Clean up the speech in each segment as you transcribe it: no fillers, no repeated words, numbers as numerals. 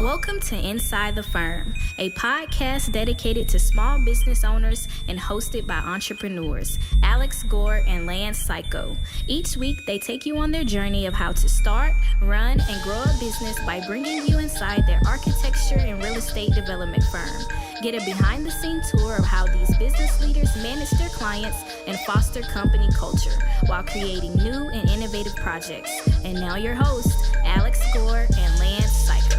Welcome to Inside the Firm, a podcast dedicated to small business owners and hosted by entrepreneurs, Alex Gore and Lance Cayko. Each week, they take you on their journey of how to start, run, and grow a business by bringing you inside their architecture and real estate development firm. Get a behind-the-scenes tour of how these business leaders manage their clients and foster company culture while creating new and innovative projects. And now your hosts, Alex Gore and Lance Cayko.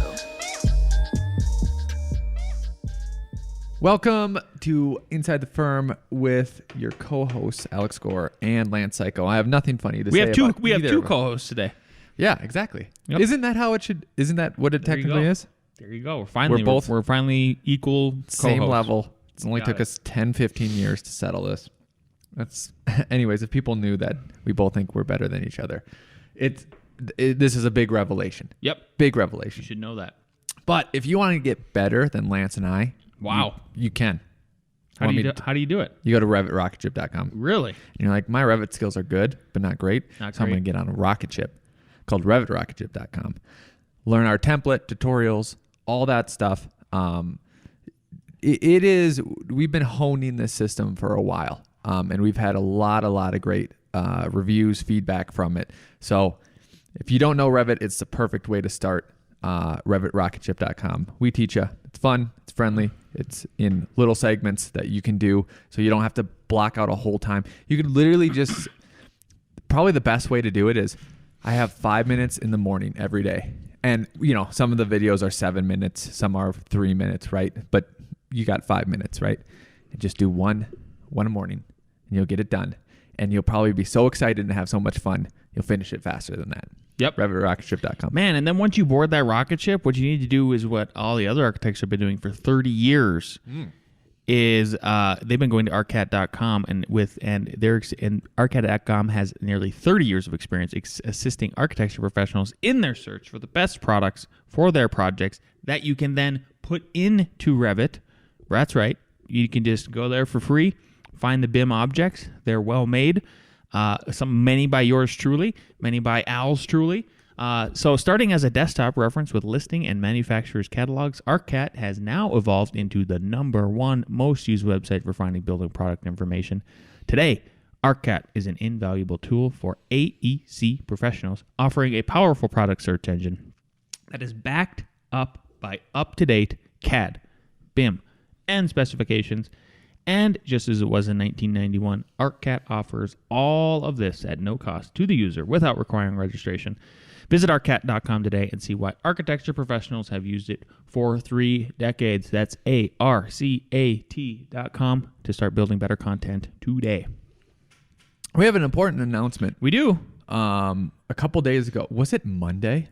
Welcome to Inside the Firm with your co-hosts Alex Gore and Lance Cayko. I have nothing funny to say about We have two co-hosts today. Yeah, exactly. Yep. Isn't that how it should? Isn't that what it technically is? There you go. We're We're finally equal Same co-hosts. level. It only Got took it. us 10, 15 years to settle this. That's, anyways, if people knew that we both think we're better than each other, this is a big revelation. Yep. Big You revelation. should know that. But if you want to get better than Lance and I, Wow. you can. How do you do it? You go to RevitRocketShip.com. Really? And you're like, my Revit skills are good, but not great. Not So I'm great. going to get on a rocket ship called RevitRocketShip.com. Learn our template, tutorials, all that stuff. We've been honing this system for a while. And we've had a lot of great reviews, feedback from it. So if you don't know Revit, it's the perfect way to start. RevitRocketShip.com. We teach you. It's fun. It's friendly. It's in little segments that you can do, so you don't have to block out a whole time. You could literally just, probably the best way to do it is, I have 5 minutes in the morning every day. And, some of the videos are 7 minutes, some are 3 minutes, right? But you got 5 minutes, right? And just do one a morning, and you'll get it done. And you'll probably be so excited and have so much fun, you'll finish it faster than that. Yep. RevitRocketShip.com. Man, and then once you board that rocket ship, what you need to do is what all the other architects have been doing for 30 years. Is they've been going to arcat.com and arcat.com has nearly 30 years of experience assisting architecture professionals in their search for the best products for their projects that you can then put into Revit. That's right. You can just go there for free, find the BIM objects. They're well made. Many by yours truly, many by Al's truly. So starting as a desktop reference with listing and manufacturer's catalogs, ArcCat has now evolved into the #1 most used website for finding building product information. Today, ArcCat is an invaluable tool for AEC professionals, offering a powerful product search engine that is backed up by up-to-date CAD, BIM, and specifications. And just as it was in 1991, ArcCat offers all of this at no cost to the user without requiring registration. Visit arcat.com today and see why architecture professionals have used it for 3 decades. That's ARCAT.com to start building better content today. We have an important announcement. We do. A couple days ago, was it Monday?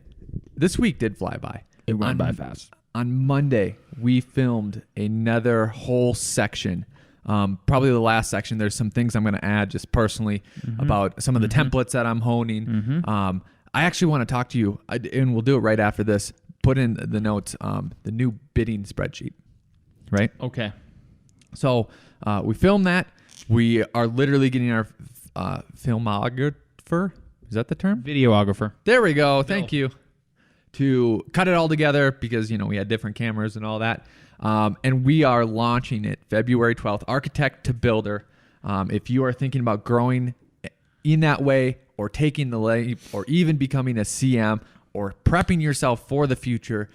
This week did fly by. It went by fast. On Monday, we filmed another whole section. Probably the last section. There's some things I'm going to add just personally about some of the templates that I'm honing. I actually want to talk to you, and we'll do it right after this. Put in the notes, the new bidding spreadsheet, right? Okay. So we filmed that. We are literally getting our filmographer. Is that the term? Videographer. There we go. Thank you. To cut it all together because, we had different cameras and all that. And we are launching it February 12th, architect to builder. If you are thinking about growing in that way or taking the leap or even becoming a CM or prepping yourself for the future,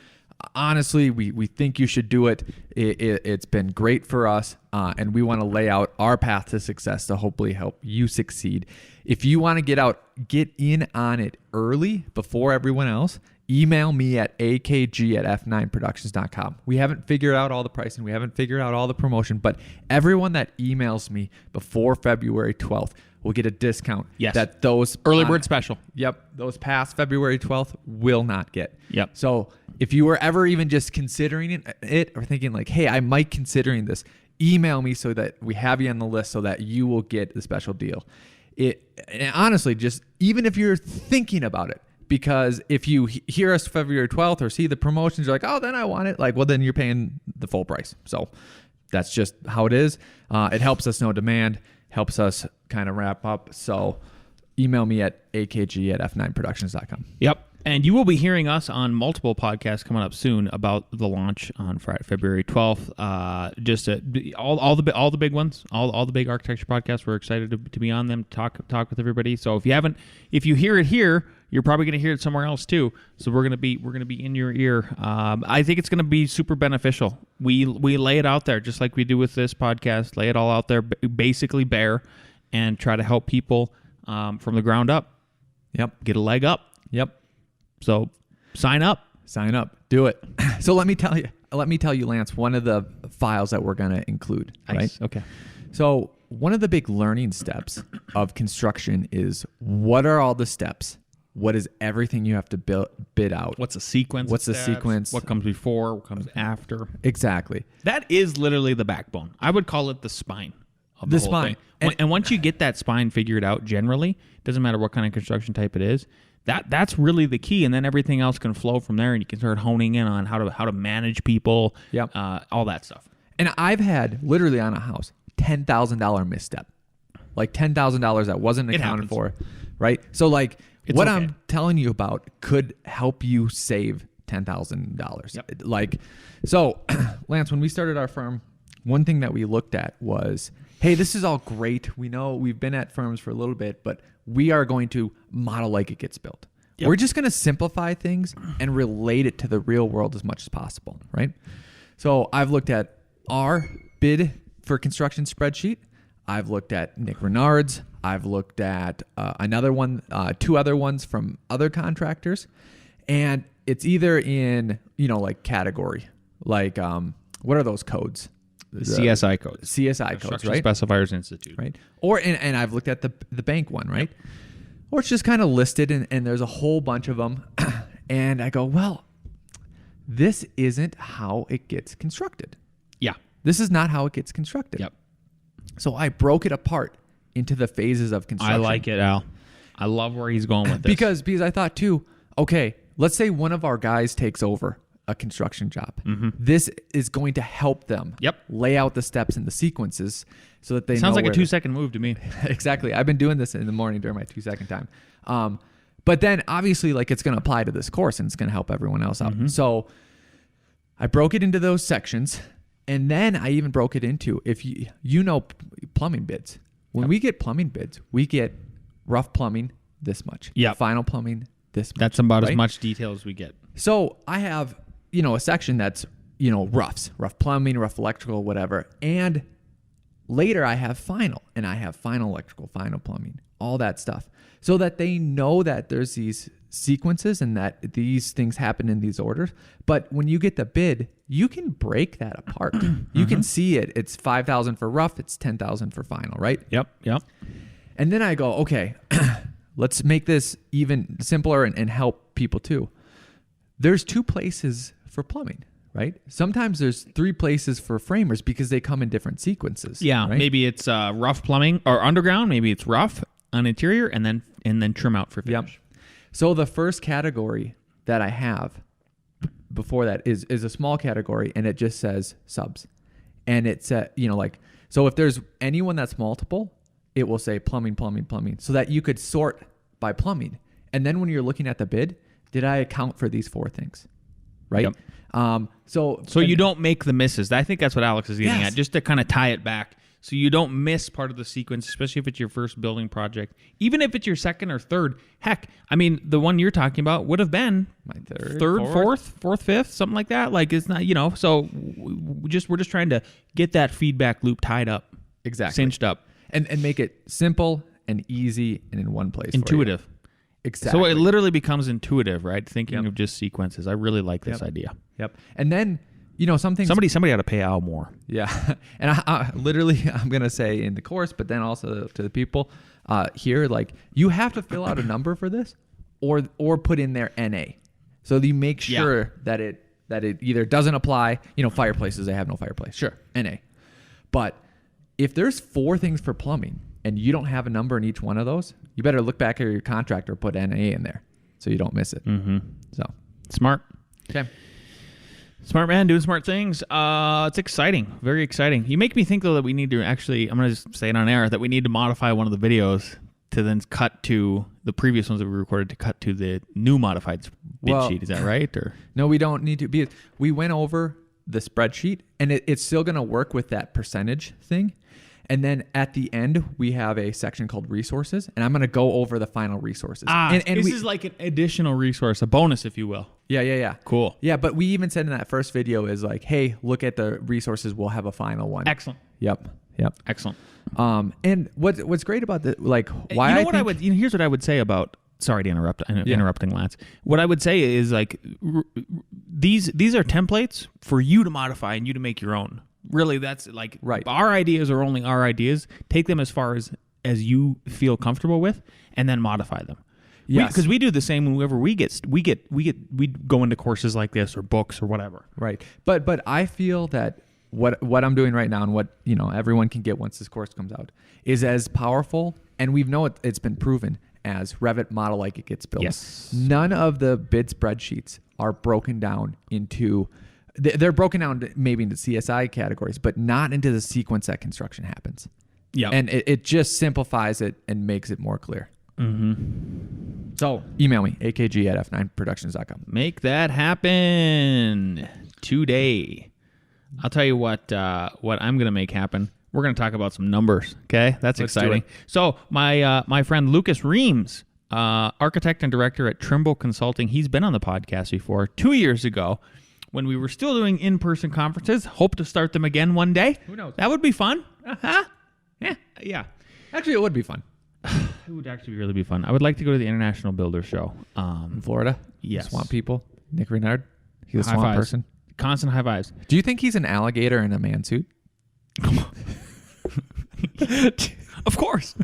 honestly, we think you should do it. It's been great for us, and we want to lay out our path to success to hopefully help you succeed. If you want to get in on it early before everyone else, email me at akg@f9productions.com. We haven't figured out all the pricing. We haven't figured out all the promotion, but everyone that emails me before February 12th will get a discount. Yes. That those Early bird special. Yep. Those past February 12th will not get. Yep. So if you were ever even just considering it or thinking like, hey, I might considering this, email me so that we have you on the list so that you will get the special deal. And honestly, just even if you're thinking about it, because if you hear us February 12th or see the promotions, you're like, oh, then I want it. Like, well, then you're paying the full price. So that's just how it is. It helps us know demand, helps us kind of wrap up. So email me at akg@f9productions.com. Yep. And you will be hearing us on multiple podcasts coming up soon about the launch on Friday, February 12th. All the big ones, all the big architecture podcasts. We're excited to be on them, talk with everybody. So if you hear it here, you're probably going to hear it somewhere else too. So we're gonna be in your ear. I think it's going to be super beneficial. We lay it out there just like we do with this podcast. Lay it all out there, basically bare, and try to help people from the ground up. Yep. Get a leg up. Yep. So sign up. Do it. So let me tell you, Lance, one of the files that we're going to include. Nice. Right? Okay. So one of the big learning steps of construction is, what are all the steps? What is everything you have to bid out? What's the sequence? What's the sequence? What comes before? What comes after? Exactly. That is literally the backbone. I would call it the spine of the whole spine. thing. And once you get that spine figured out, generally, doesn't matter what kind of construction type it is, that's really the key, and then everything else can flow from there, and you can start honing in on how to manage people, all that stuff. And I've had, literally on a house, $10,000 misstep, like $10,000 that wasn't accounted for, right? So like what I'm telling you about could help you save $10,000. Yep. Like, so Lance, when we started our firm, one thing that we looked at was, hey, this is all great. We know we've been at firms for a little bit, but we are going to model like it gets built. Yep. We're just going to simplify things and relate it to the real world as much as possible, right? So I've looked at our bid for construction spreadsheet. I've looked at Nick Renard's. I've looked at another one, two other ones from other contractors. And it's either in, like category, like what are those codes? CSI codes. CSI codes, right? Specifiers Institute. Right. Or, and I've looked at the bank one, right? Yep. Or it's just kind of listed and there's a whole bunch of them. And I go, well, this isn't how it gets constructed. Yeah. This is not how it gets constructed. Yep. So I broke it apart into the phases of construction. I like it, Al. I love where he's going with this. Because I thought too, okay, let's say one of our guys takes over a construction job. Mm-hmm. This is going to help them lay out the steps and the sequences so that they Sounds know like a 2-second move to me. Exactly. I've been doing this in the morning during my 2-second time. But then obviously like it's going to apply to this course and it's going to help everyone else out. Mm-hmm. So I broke it into those sections, and then I even broke it into, if you know plumbing bids. When we get plumbing bids, we get rough plumbing this much. Yeah. Final plumbing this much. That's about as much detail as we get. So I have a section that's, rough plumbing, rough electrical, whatever. And later I have final, and I have final electrical, final plumbing, all that stuff. So that they know that there's these sequences and that these things happen in these orders. But when you get the bid, you can break that apart. You can see it. It's $5,000 for rough. It's $10,000 for final, right? Yep. And then I go, okay, let's make this even simpler and help people too. There's 2 places for plumbing, right? Sometimes there's 3 places for framers because they come in different sequences. Yeah, right? Maybe it's rough plumbing or underground. Maybe it's rough on interior and then trim out for finish. Yep. So the first category that I have before that is a small category, and it just says subs. And it's so if there's anyone that's multiple, it will say plumbing, so that you could sort by plumbing. And then when you're looking at the bid, did I account for these 4 things? Right? Yep. So you don't make the misses. I think that's what Alex is getting at, just to kind of tie it back. So you don't miss part of the sequence, especially if it's your first building project. Even if it's your second or third. Heck, I mean, the one you're talking about would have been my third, fourth, fifth, something like that. Like it's not, so we're just trying to get that feedback loop tied up. Exactly. Cinched up. And make it simple and easy and in one place. Intuitive. Exactly. So it literally becomes intuitive, right? Thinking of just sequences. I really like this idea. Yep. And then, something. Somebody ought to pay Al more. Yeah. And I literally, I'm going to say in the course, but then also to the people here, like you have to fill out a number for this or put in there NA. So you make sure that it either doesn't apply, fireplaces, they have no fireplace. Sure. NA. But if there's 4 things for plumbing and you don't have a number in each one of those, you better look back at your contractor, put NA in there so you don't miss it. Mm-hmm. So smart. Okay. Smart man doing smart things. It's exciting. Very exciting. You make me think, though, that we need to actually, I'm going to just say it on air, that we need to modify one of the videos to then cut to the previous ones that we recorded to cut to the new modified bid sheet. Is that right? Or no, we don't need to. We went over the spreadsheet, and it's still going to work with that percentage thing. And then at the end, we have a section called resources, and I'm going to go over the final resources. And this is like an additional resource, a bonus, if you will. Yeah. Cool. Yeah, but we even said in that first video is like, hey, look at the resources. We'll have a final one. Excellent. Yep. Excellent. And what's great about the like why here's what I would say about. Sorry to interrupt. Interrupting, Lance. What I would say is like these are templates for you to modify and you to make your own. Really, that's like right. Our ideas are only our ideas. Take them as far as you feel comfortable with, and then modify them. Yes, because we do the same whenever we go into courses like this or books or whatever. Right. But I feel that what I'm doing right now and what everyone can get once this course comes out is as powerful, and we know it's been proven as Revit Model Like It Gets Built. Yes. None of the bid spreadsheets are broken down into. They're broken down maybe into CSI categories, but not into the sequence that construction happens. Yeah. And it just simplifies it and makes it more clear. Mm-hmm. So email me, akg@f9productions.com. Make that happen today. I'll tell you what I'm going to make happen. We're going to talk about some numbers, okay? That's Let's exciting. So my friend Lucas Reams, architect and director at Trimble Consulting, he's been on the podcast before 2 years ago. When we were still doing in-person conferences, hope to start them again one day. Who knows? That would be fun. Yeah. Actually, it would be fun. It would actually really be fun. I would like to go to the International Builder Show. In Florida? Yes. Swamp people? Nick Renard? He's a High swamp fives. person? Constant high fives. Do you think he's an alligator in a man suit? Of course.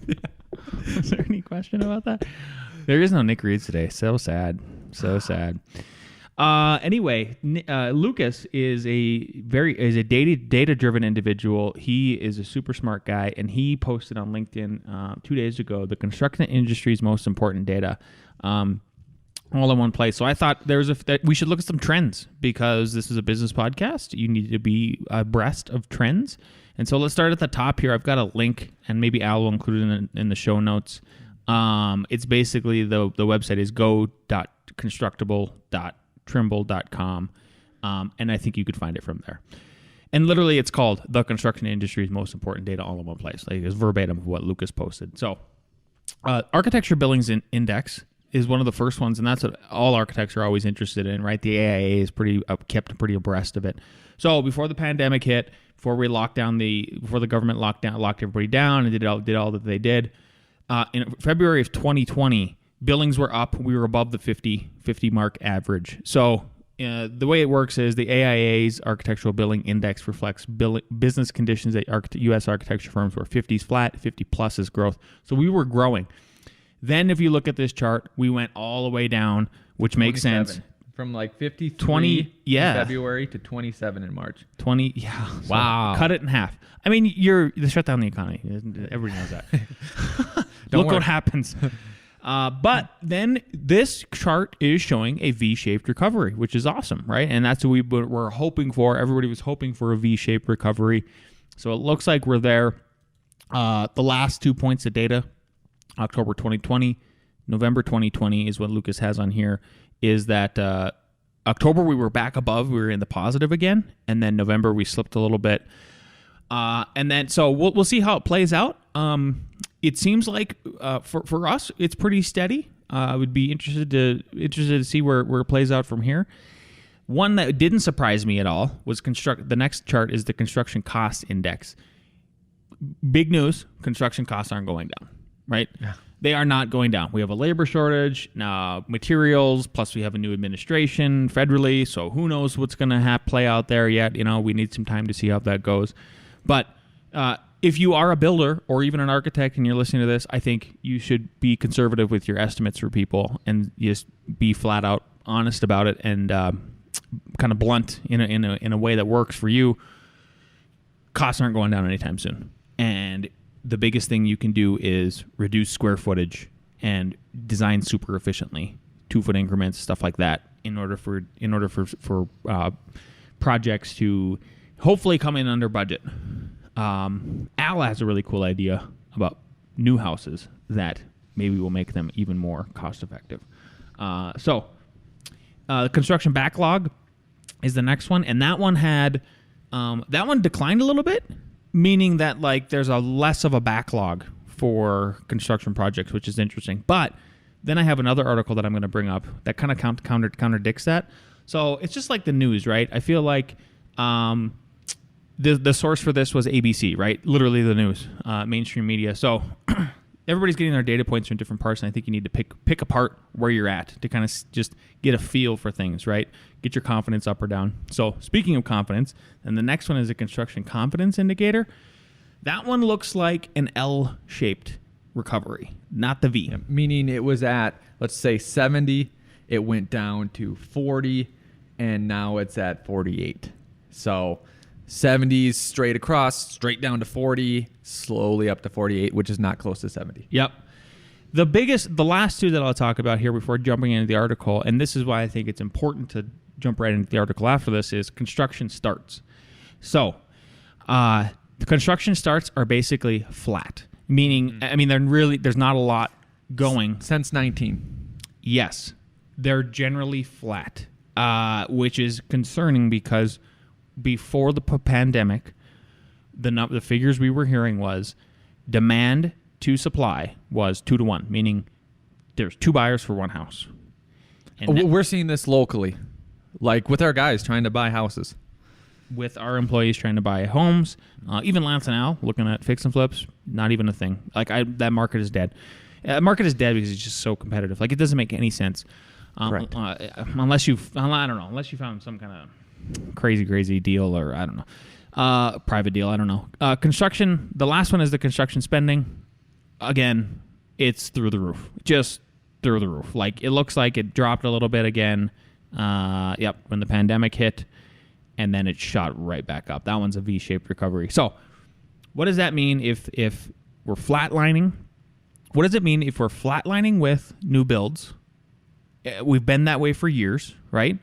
Is there any question about that? There is no Nick Reed today. So sad. So sad. Anyway, Lucas is a data-driven individual. He is a super smart guy, and he posted on LinkedIn 2 days ago the construction industry's most important data, all in one place. So I thought that we should look at some trends because this is a business podcast. You need to be abreast of trends, and so let's start at the top here. I've got a link, and maybe Al will include it in the show notes. It's basically the website is go.constructable.trimble.com, and I think you could find it from there. And literally, it's called the construction industry's most important data all in one place. Like it's verbatim of what Lucas posted. So, Architecture Billings Index is one of the first ones, and that's what all architects are always interested in, right? The AIA is kept pretty abreast of it. So before the pandemic hit, before the government locked everybody down and did all that they did, in February of 2020, billings were up. We were above the 50 mark average. So the way it works is the AIA's Architectural Billing Index reflects business conditions at U.S. architecture firms where 50's flat, 50 plus is growth. So we were growing. Then if you look at this chart, we went all the way down, which makes sense. From like 53 20, in February to 27 in March. 20, yeah. So wow. Cut it in half. I mean, they shut down the economy. Everybody knows that. Look what happens. But then this chart is showing a V-shaped recovery, which is awesome, right? And that's what we were hoping for. Everybody was hoping for a V-shaped recovery. So it looks like we're there. The last 2 points of data, October 2020, November 2020 is what Lucas has on here, is that October we were back above. We were in the positive again. And then November we slipped a little bit. And then so we'll see how it plays out. It seems like for us, it's pretty steady. I would be interested to see where it plays out from here. One that didn't surprise me at all was the next chart is the construction cost index. Big news: construction costs aren't going down. Right? Yeah. They are not going down. We have a labor shortage, materials, plus we have a new administration federally. So who knows what's going to play out there yet? We need some time to see how that goes. But if you are a builder or even an architect and you're listening to this, I think you should be conservative with your estimates for people and just be flat out honest about it and kind of blunt in a way that works for you. Costs aren't going down anytime soon. And the biggest thing you can do is reduce square footage and design super efficiently, 2-foot increments, stuff like that, in order for projects to hopefully come in under budget. Al has a really cool idea about new houses that maybe we'll make them even more cost effective. So the construction backlog is the next one, and that one had that one declined a little bit, meaning that like there's a less of a backlog for construction projects, which is interesting. But then I have another article that I'm going to bring up that kind of contradicts that. So it's just like the news, right? I feel like the source for this was ABC, right? Literally the news, mainstream media. So everybody's getting their data points from different parts, and I think you need to pick apart where you're at to kind of just get a feel for things, right? Get your confidence up or down. So speaking of confidence, and the next one is a construction confidence indicator. That one looks like an L-shaped recovery, not the V. Yeah, meaning it was at, let's say, 70, it went down to 40, and now it's at 48. So 70s straight across, straight down to 40, slowly up to 48, which is not close to 70. Yep. The last two that I'll talk about here before jumping into the article, and this is why I think it's important to jump right into the article after this, is construction starts. So the construction starts are basically flat, meaning, I mean, there's not a lot going. Since 19. Yes. They're generally flat, which is concerning because before the pandemic, the figures we were hearing was demand to supply was 2-to-1, meaning there's 2 buyers for 1 house. And we're seeing this locally, like with our guys trying to buy houses. With our employees trying to buy homes, even Lance and Al looking at fix and flips, not even a thing. Like that market is dead. Market is dead because it's just so competitive. Like it doesn't make any sense, unless you found some kind of crazy deal, or I don't know, private deal. I don't know. Construction. The last one is the construction spending. Again, it's through the roof. Just through the roof. Like it looks like it dropped a little bit again. When the pandemic hit. And then it shot right back up. That one's a V-shaped recovery. So what does that mean if we're flatlining? What does it mean if we're flatlining with new builds? We've been that way for years, right?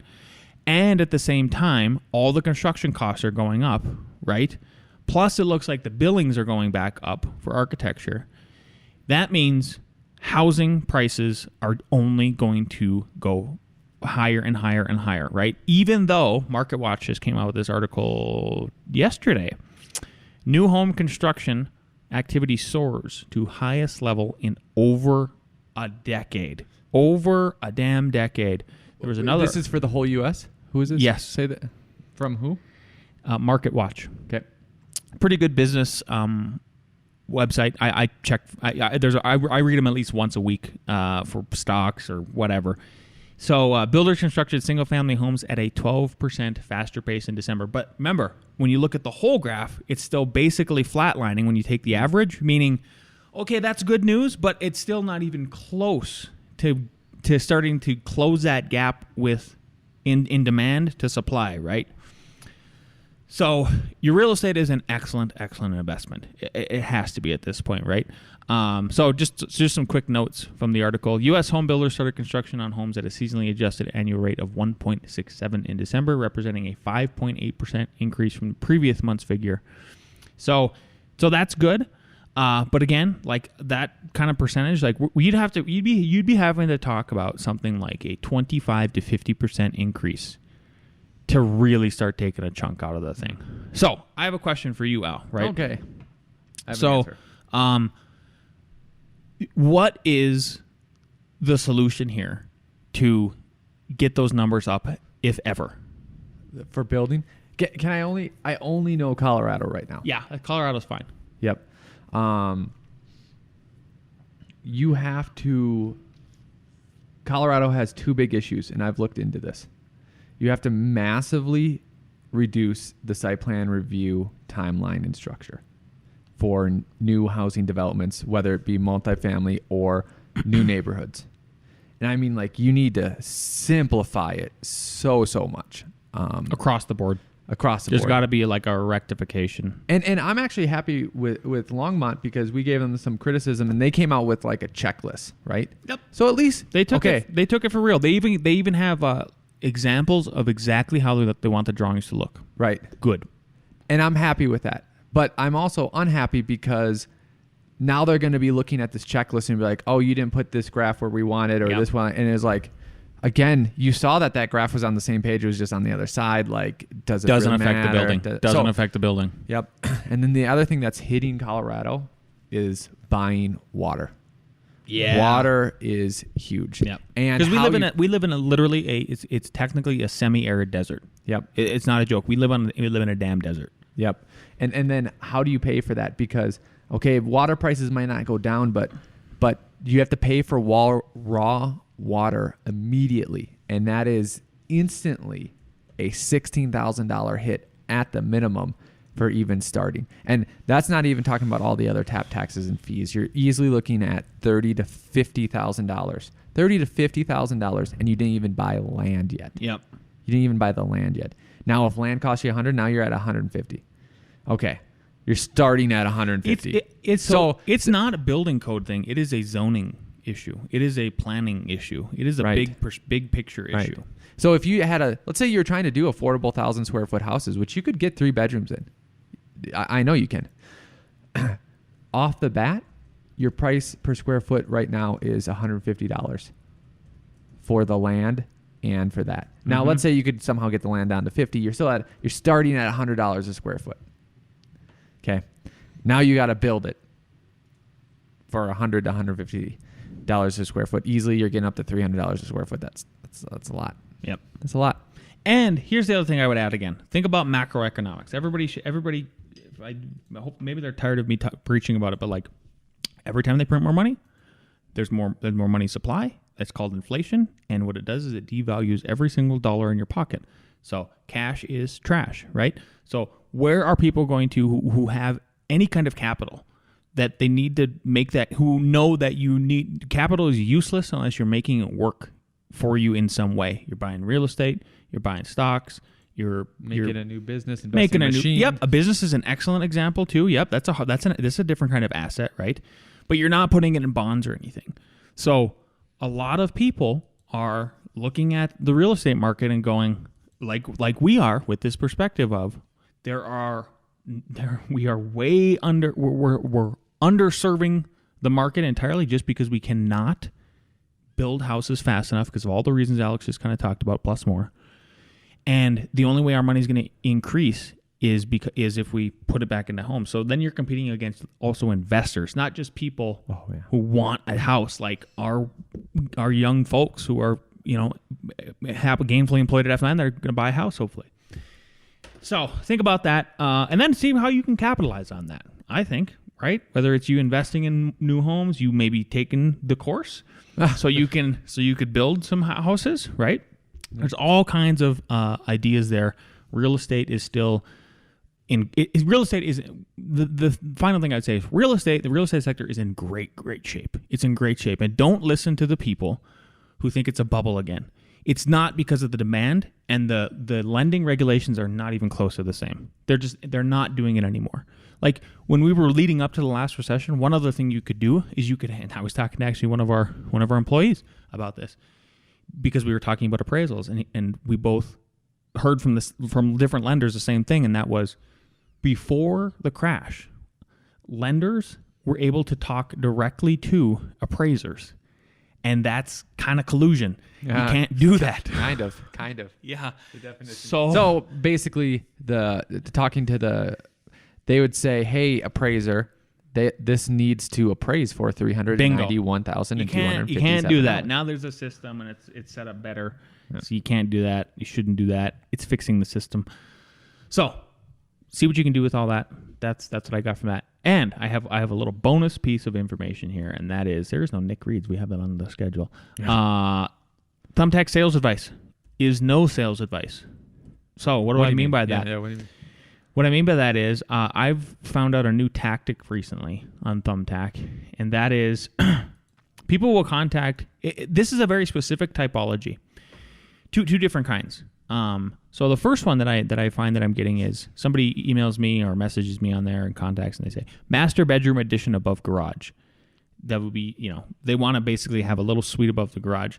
And at the same time, all the construction costs are going up, right? Plus, it looks like the billings are going back up for architecture. That means housing prices are only going to go higher and higher and higher, right? Even though Market Watch just came out with this article yesterday, new home construction activity soars to highest level in over a decade. Over a damn decade. There was another. This is for the whole U.S.? Who is this? Yes. Say that. From who? Market Watch. Okay. Pretty good business website. I check. I read them at least once a week for stocks or whatever. So builders constructed single-family homes at a 12% faster pace in December. But remember, when you look at the whole graph, it's still basically flatlining when you take the average, meaning, okay, that's good news, but it's still not even close to starting to close that gap with in demand to supply, right? So your real estate is an excellent investment. It has to be at this point, right? So just some quick notes from the article. U.S. home builders started construction on homes at a seasonally adjusted annual rate of 1.67 in December, representing a 5.8% increase from the previous month's figure. So that's good. But again, like that kind of percentage, like you'd be having to talk about something like a 25 to 50% increase to really start taking a chunk out of the thing. So I have a question for you, Al, right? Okay. I have so, an answer. What is the solution here to get those numbers up, if ever? For building? Can I only know Colorado right now. Yeah, Colorado's fine. Yep. You have to. Colorado has 2 big issues, and I've looked into this. You have to massively reduce the site plan review timeline and structure for new housing developments, whether it be multifamily or new neighborhoods. And I mean, like, you need to simplify it so much. Across the board. There's got to be like a rectification. And I'm actually happy with Longmont because we gave them some criticism and they came out with like a checklist, right? Yep. So at least they took it. They took it for real. They even have examples of exactly how they want the drawings to look. Right. Good. And I'm happy with that. But I'm also unhappy because now they're going to be looking at this checklist and be like, oh, you didn't put this graph where we want it or this one. And it's like, again, you saw that graph was on the same page. It was just on the other side. Like, doesn't really matter? affect the building. Doesn't affect the building. Yep. And then the other thing that's hitting Colorado is buying water. Yeah. Water is huge. Yep. And because we live in a literally it's technically a semi-arid desert. Yep. It's not a joke. We live in a damn desert. Yep. And then how do you pay for that? Because okay, water prices might not go down, but you have to pay for raw water immediately, and that is instantly a $16,000 hit at the minimum for even starting. And that's not even talking about all the other tap taxes and fees. You're easily looking at $30,000 to $50,000. $30,000 to $50,000, and you didn't even buy land yet. Yep. You didn't even buy the land yet. Now, if land costs you $100, now you're at $150. Okay. You're starting at $150. It's not a building code thing. It is a zoning issue. It is a planning issue. It is a big picture issue. Right. So if you had let's say you're trying to do affordable 1,000 square foot houses, which you could get 3 bedrooms in. I know you can. Off the bat, your price per square foot right now is $150 for the land and for that. Now, let's say you could somehow get the land down to $50. You're starting at $100 a square foot. Okay. Now you got to build it for $100 to $150 a square foot. Easily, you're getting up to $300 a square foot. That's a lot. Yep, that's a lot. And here's the other thing I would add again. Think about macroeconomics. Everybody. I hope maybe they're tired of me preaching about it, but like every time they print more money, there's more money supply. That's called inflation, and what it does is it devalues every single dollar in your pocket. So cash is trash, right? So where are people going to who have any kind of capital that they need to make that, who know that you need capital is useless unless you're making it work for you in some way. You're buying real estate, you're buying stocks, you're making a new business, making a machine. Yep, a business is an excellent example too. Yep, this is a different kind of asset, right? But you're not putting it in bonds or anything. So a lot of people are looking at the real estate market and going like we are with this perspective of we are way under we're underserving the market entirely just because we cannot build houses fast enough because of all the reasons Alex just kind of talked about plus more. And the only way our money is going to increase is if we put it back into homes. So then you're competing against also investors, not just people who want a house, like our young folks who are gainfully employed at F9. They're going to buy a house hopefully. So think about that, and then see how you can capitalize on that. I think, right? Whether it's you investing in new homes, you maybe taking the course, so you could build some houses, right? There's all kinds of ideas there. Real estate is still real estate is the final thing I'd say is the real estate sector is in great shape. It's in great shape, and don't listen to the people who think it's a bubble again. It's not because of the demand, and the lending regulations are not even close to the same. They're not doing it anymore. Like when we were leading up to the last recession, one other thing you could do is and I was talking to actually one of our employees about this because we were talking about appraisals, and we both heard from different lenders the same thing, and that was before the crash, lenders were able to talk directly to appraisers. And that's kind of collusion. Yeah, you can't do that. Kind of. Yeah. The definition. So basically, they would say, "Hey, appraiser, this needs to appraise for $391,257." You can't do that. Now there's a system, and it's set up better. Yeah. So you can't do that. You shouldn't do that. It's fixing the system. So see what you can do with all that. That's what I got from that. And I have a little bonus piece of information here, and that is there is no Nick Reeds. We have that on the schedule. Yeah. Thumbtack Sales Advice is no sales advice. So what do I mean by that? Yeah, what do you mean? What I mean by that is I've found out a new tactic recently on Thumbtack, and that is people will contact. This is a very specific typology. Two different kinds. So the first one that I find that I'm getting is somebody emails me or messages me on there and contacts, and they say master bedroom addition above garage. That would be, they want to basically have a little suite above the garage,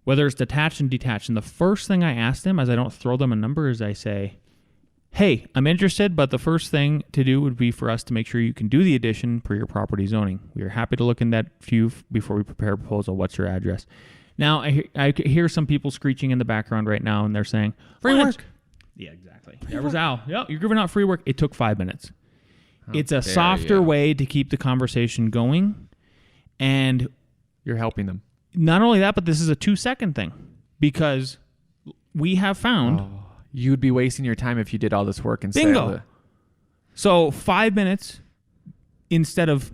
whether it's detached and detached. And the first thing I ask them, as I don't throw them a number, is I say, hey, I'm interested, but the first thing to do would be for us to make sure you can do the addition per your property zoning. We are happy to look in that view before we prepare a proposal. What's your address? Now, I hear some people screeching in the background right now, and they're saying, free work. Yeah, exactly. There was Al. Yep, you're giving out free work. It took 5 minutes. It's a softer way to keep the conversation going, and you're helping them. Not only that, but this is a 2-second thing, because we have found... You'd be wasting your time if you did all this work and bingo. So 5 minutes instead of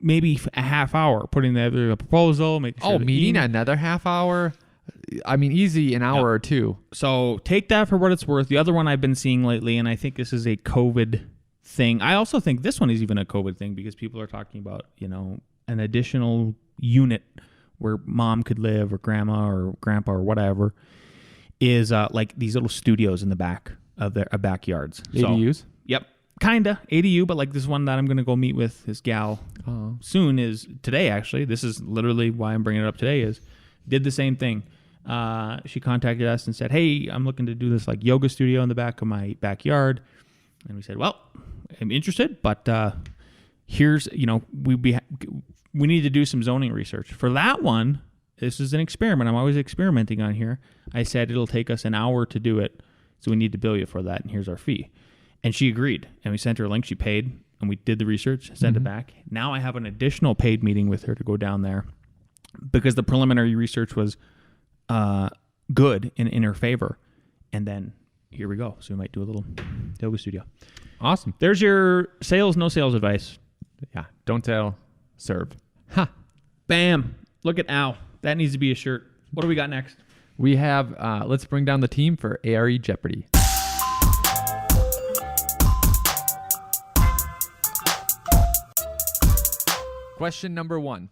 maybe a half hour putting together a proposal. Meeting another half hour. I mean, easy an hour or two. So take that for what it's worth. The other one I've been seeing lately, and I think this is a COVID thing. I also think this one is even a COVID thing because people are talking about, an additional unit where mom could live or grandma or grandpa or whatever. Is like these little studios in the back of their backyards. ADUs? So, yep. Kinda. ADU, but like this one that I'm going to go meet with this gal soon is today, actually. This is literally why I'm bringing it up today is did the same thing. She contacted us and said, hey, I'm looking to do this like yoga studio in the back of my backyard. And we said, well, I'm interested, but here's, we need to do some zoning research. For that one, this is an experiment. I'm always experimenting on here. I said it'll take us an hour to do it, so we need to bill you for that, and here's our fee. And she agreed, and we sent her a link. She paid, and we did the research, sent it back. Now I have an additional paid meeting with her to go down there because the preliminary research was good in her favor. And then here we go. So we might do a little yoga studio. Awesome. There's your no sales advice. Yeah, don't tell, serve. Ha! Bam! Look at Al. That needs to be a shirt. What do we got next? We have, let's bring down the team for A.R.E. Jeopardy. Question number 1.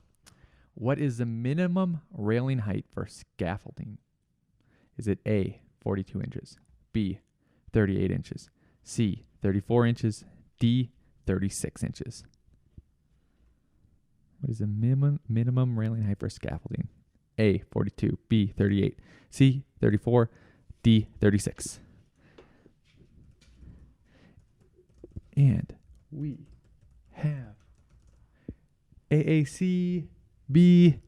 What is the minimum railing height for scaffolding? Is it A, 42 inches, B, 38 inches, C, 34 inches, D, 36 inches? What is the minimum railing height for scaffolding? A, 42, B, 38, C, 34, D, 36. And we have AAC, B,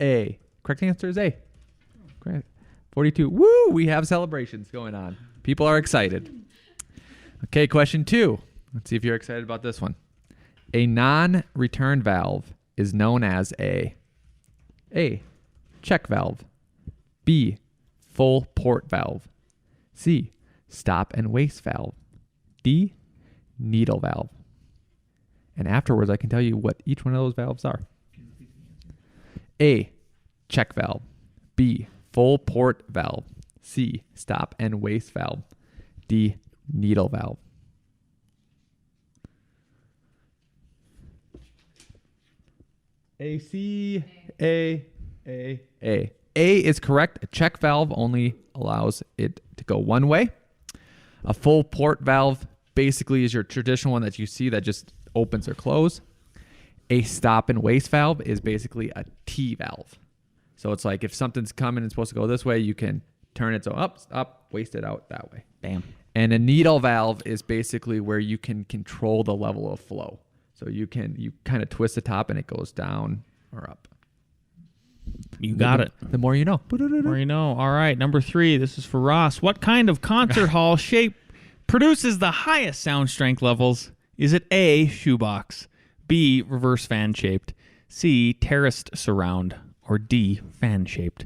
A. Correct answer is A. Correct. 42. Woo! We have celebrations going on. People are excited. Okay, question 2. Let's see if you're excited about this one. A non-return valve is known as A, check valve, B, full port valve, C, stop and waste valve, D, needle valve. And afterwards, I can tell you what each one of those valves are. A, check valve, B, full port valve, C, stop and waste valve, D, needle valve. A, A is correct. A check valve only allows it to go one way. A full port valve basically is your traditional one that you see that just opens or closes. A stop and waste valve is basically a T valve. So it's like if something's coming and supposed to go this way, you can turn it so up, waste it out that way. Bam. And a needle valve is basically where you can control the level of flow. So you kind of twist the top and it goes down or up. You got it. The more you know. The more you know. All right, number 3. This is for Ross. What kind of concert hall shape produces the highest sound strength levels? Is it A, shoebox, B, reverse fan shaped, C, terraced surround, or D, fan shaped?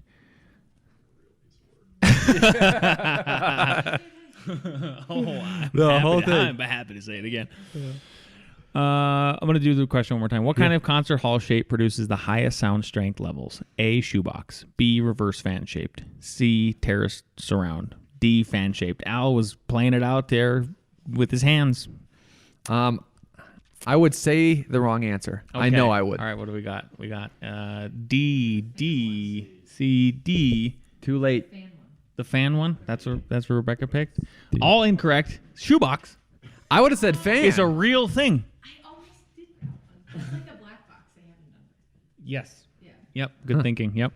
I'm happy to say it again. Yeah. I'm going to do the question one more time. What kind of concert hall shape produces the highest sound strength levels? A, shoebox, B, reverse fan shaped, C, terraced surround, D, fan shaped. Al was playing it out there with his hands. I would say the wrong answer. Okay. I know I would. All right, what do we got? We got D, C, D. Too late. The fan one? That's what Rebecca picked. D. All incorrect. Shoebox. I would have said fan. It's a real thing. I always did that one. It's like a black box. They haven't done it. Yes. Yeah. Yep. Good thinking. Yep.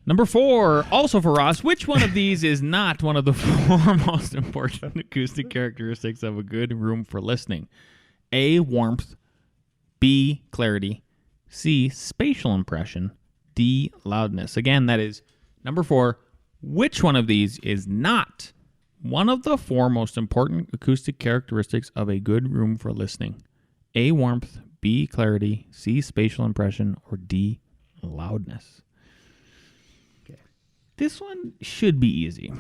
Number 4, also for Ross, which one of these is not one of the 4 most important acoustic characteristics of a good room for listening? A, warmth. B, clarity. C, spatial impression. D, loudness. Again, that is number 4. Which one of these is not one of the 4 most important acoustic characteristics of a good room for listening? A, warmth. B, clarity. C, spatial impression. Or D, loudness. This one should be easy.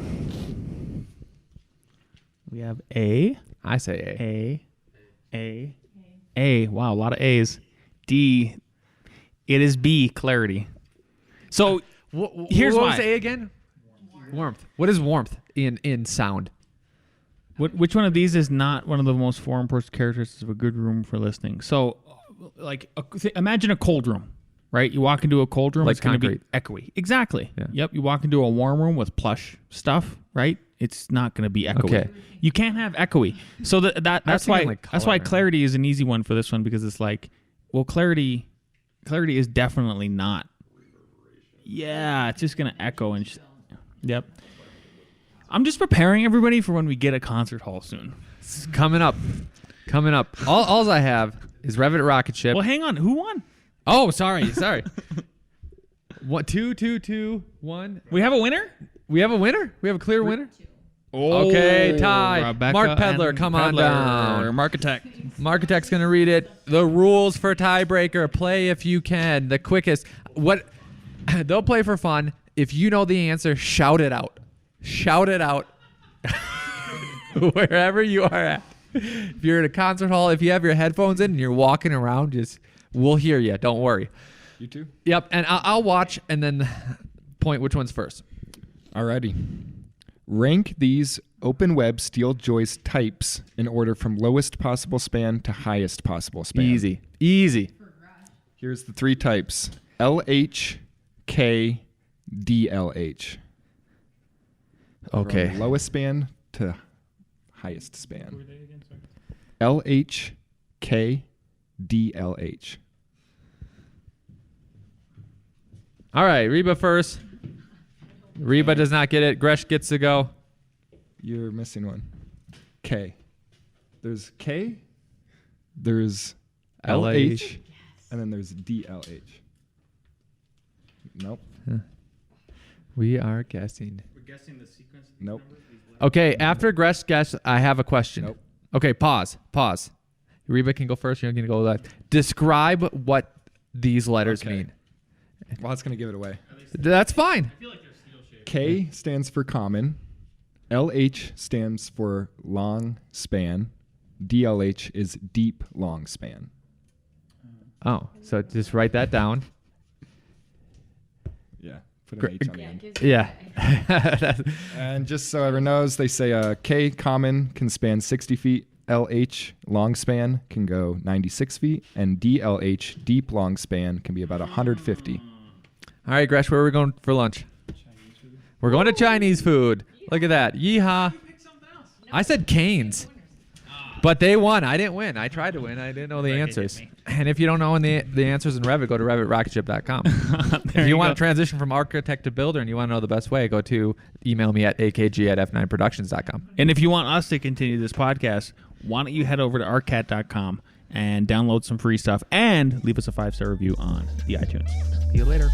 We have A. I say A. A. Wow, a lot of A's. D. It is B, clarity. So here's what why. was A again? Warmth. What is warmth in sound? Which one of these is not one of the most 4 important characteristics of a good room for listening? So, like, imagine a cold room. Right? You walk into a cold room, Like it's going to be concrete. echoey. Exactly. Yeah. Yep. You walk into a warm room with plush stuff, right? It's not going to be echoey. Okay. You can't have echoey. So that's why like that's why color. clarity is an easy one for this one, because it's like, well, clarity is definitely not. Yeah, it's just going to echo and yep. I'm just preparing everybody for when we get a concert hall soon. It's coming up. All I have is Revit Rocket Ship. Well, hang on. Who won? Oh, sorry. What? 2, 1. We have a winner? We have a winner. We have a clear winner. Oh, Okay, tie. Rebecca Mark Pedler, and come on Pedler. down. Markitect. Markitect's gonna read it. The rules for tiebreaker: play if you can. The quickest. What? They'll play for fun. If you know the answer, shout it out. Shout it out. Wherever you are at. If you're at a concert hall, if you have your headphones in and you're walking around, we'll hear you. Don't worry. You too? Yep, and I'll watch and then point which one's first. Alrighty. Rank these open web steel joist types in order from lowest possible span to highest possible span. Easy. Here's the 3 types. LH, K, DLH. Okay. From lowest span to highest span. LH, K, DLH. All right, Reba first. Reba does not get it. Gresh gets to go. You're missing one. K. There's K, there's LH, and then there's DLH. Nope. We are guessing. We're guessing the sequence. Nope. Okay, after Gresh guess, I have a question. Nope. Okay, pause. Reba can go first. You're going to go left. Describe what these letters Okay. mean. Well, that's going to give it away. That's fine. I feel like they're steel shaped. K stands for common. LH stands for long span. DLH is deep long span. Oh, so just write that down. Yeah. Put an H on the Yeah, it end. gives you Yeah. that. And just so everyone knows, they say K common can span 60 feet. LH long span can go 96 feet. And DLH deep long span can be about 150. All right, Gresh, where are we going for lunch? We're going to Chinese food. Look at that. Yeehaw. I said Canes. But they won. I didn't win. I tried to win. I didn't know the Right, answers. hit me. And if you don't know the answers in Revit, go to RevitRocketShip.com. There If you want go. to transition from architect to builder and you want to know the best way, go to email me at akg@f9productions.com. And if you want us to continue this podcast, why don't you head over to arcat.com and download some free stuff and leave us a 5-star review on the iTunes. See you later.